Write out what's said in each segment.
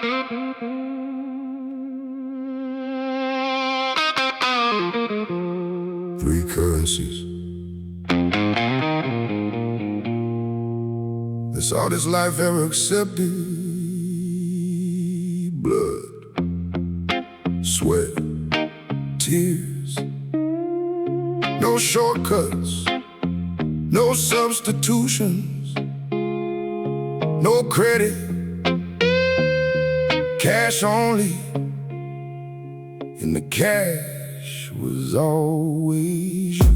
Three currencies. That's all this life ever accepted. Blood, sweat, tears. No shortcuts, no substitutions, no credit, cash only. And the cash was always you.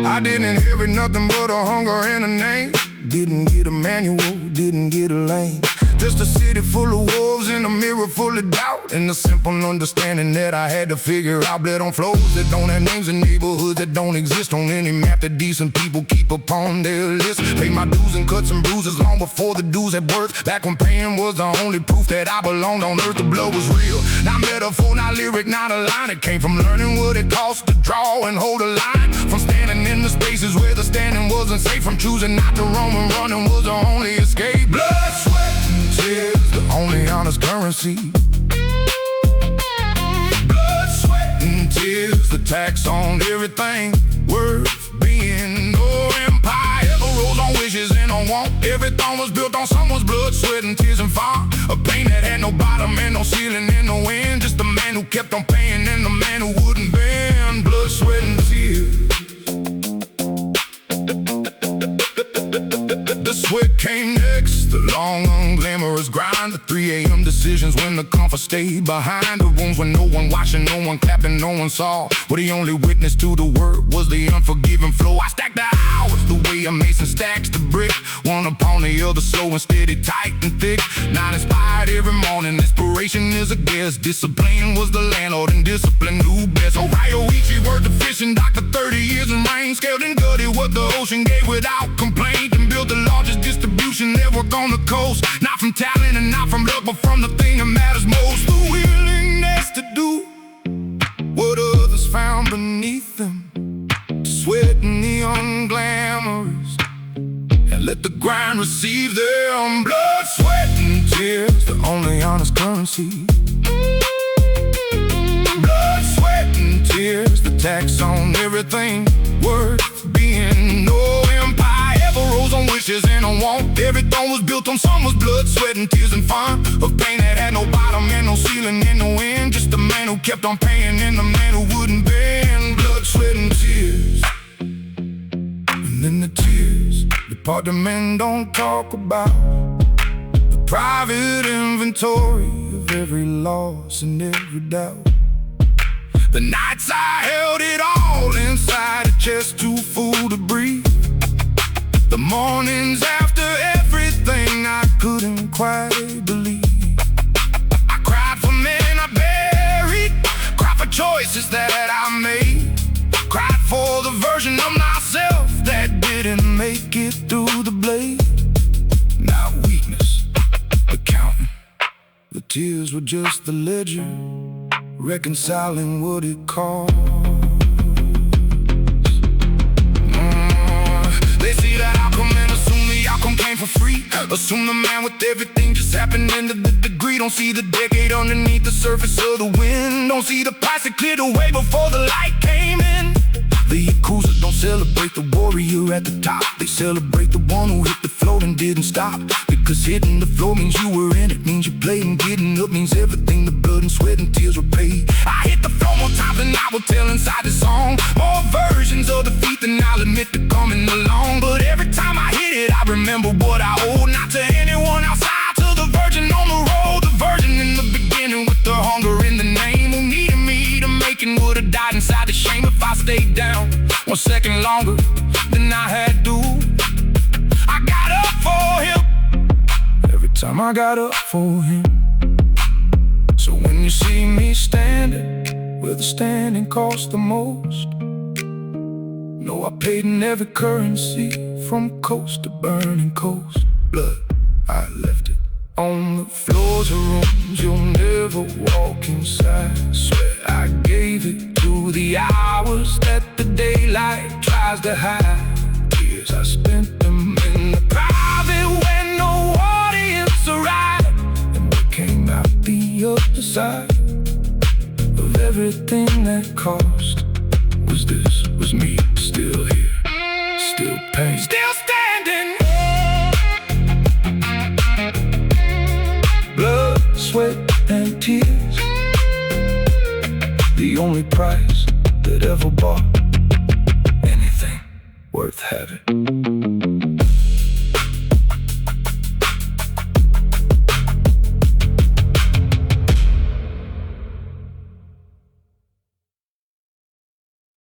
I didn't inherit nothing but a hunger and a name. Didn't get a manual, didn't get a lane. Just a city full of wolves and a mirror full of doubt, and a simple understanding that I had to figure out. Bled on floors that don't have names and neighborhoods that don't exist on any map that decent people keep upon their list. Paid my dues and cuts and bruises long before the dues had worth. Back when paying was the only proof that I belonged on earth. The blood was real, not metaphor, not lyric, not a line. It came from learning what it costs to draw and hold a line. From standing in the spaces where the standing wasn't safe. From choosing not to roam and running was the only escape. Blood, sweat, and tears, the only honest currency. Blood, sweat, and tears, the tax on everything worth being. No empire ever rose on wishes and on want. Everything was built on someone's blood, sweat, and tears and fire. A pain that had no bottom and no ceiling and no end. Just the man who kept on paying and the man who wouldn't bend. Blood, sweat, and tears. The sweat came next, the long, unglamorous grind. The 3 a.m. decisions when the comfort stayed behind. The rooms when no one watching, no one clapping, no one saw. Where the only witness to the word was the unforgiving flow. I stacked the hours the way a mason stacks the brick, one upon the other, slow and steady, tight and thick. Not inspired every morning, inspiration is a guess. Discipline was the landlord and discipline knew best. Ohio Ichi worked the fishing dock for 30 years in rain. Scaled and gutted what the ocean gave without complaint, and built the largest distribution network on the coast. Not from talent and not from luck, but from the thing that matters most. The willingness to do what others found beneath them. Sweat and the unglamorous, and let the grind receive them. Blood, sweat, and tears, the only honest currency. Blood, sweat, and tears, the tax on everything worth being. No empire ever rose on wishes and on want. Everything was built on someone's blood, sweat, and tears and fire. A pain that had no bottom and no ceiling and no end. Just the man who kept on paying and the man who wouldn't bend. Blood, sweat, and tears. And then the tears, the part the men don't talk about. The private inventory of every loss and every doubt. The nights I held it all inside a chest too full to breathe. The mornings after everything I couldn't quite believe. I cried for men I buried, cried for choices that I made, cried for the version of myself that didn't make it through the blade. Not weakness, accounting. The tears were just the ledger, reconciling what it cost. They see that outcome and assume the outcome came for free. Assume the man with everything just happened into the degree. Don't see the decade underneath the surface of the wind. Don't see the price that cleared away before the light came in. The Yakuza don't celebrate the warrior at the top. They celebrate the one who hit the floor and didn't stop. Because hitting the floor means you were in it, means you played, and getting up means everything. The blood and sweat and tears were paid. I hit the floor more times than I will tell inside this song. More versions of defeat than I'll admit to coming along. But every time I hit it, I remember what I owe. Not to anyone outside, to the virgin on the road. The virgin in the beginning with the hunger in the name. Who needed me to make it, would have died inside the shame if I stayed down 1 second longer than I had to. I got up for him every time I got up for him. So when you see me standing where the standing cost the most, know I paid in every currency, from coast to burning coast. Blood, I left it on the floors of rooms you'll never walk inside. Swear I gave it to through the hours that the daylight tries to hide. Years I spent them in the private where no audience arrived, and we came out the other side of everything that cost. Was me still here, still paying, still standing. Blood, sweat, and tears, the only price that ever bought anything worth having.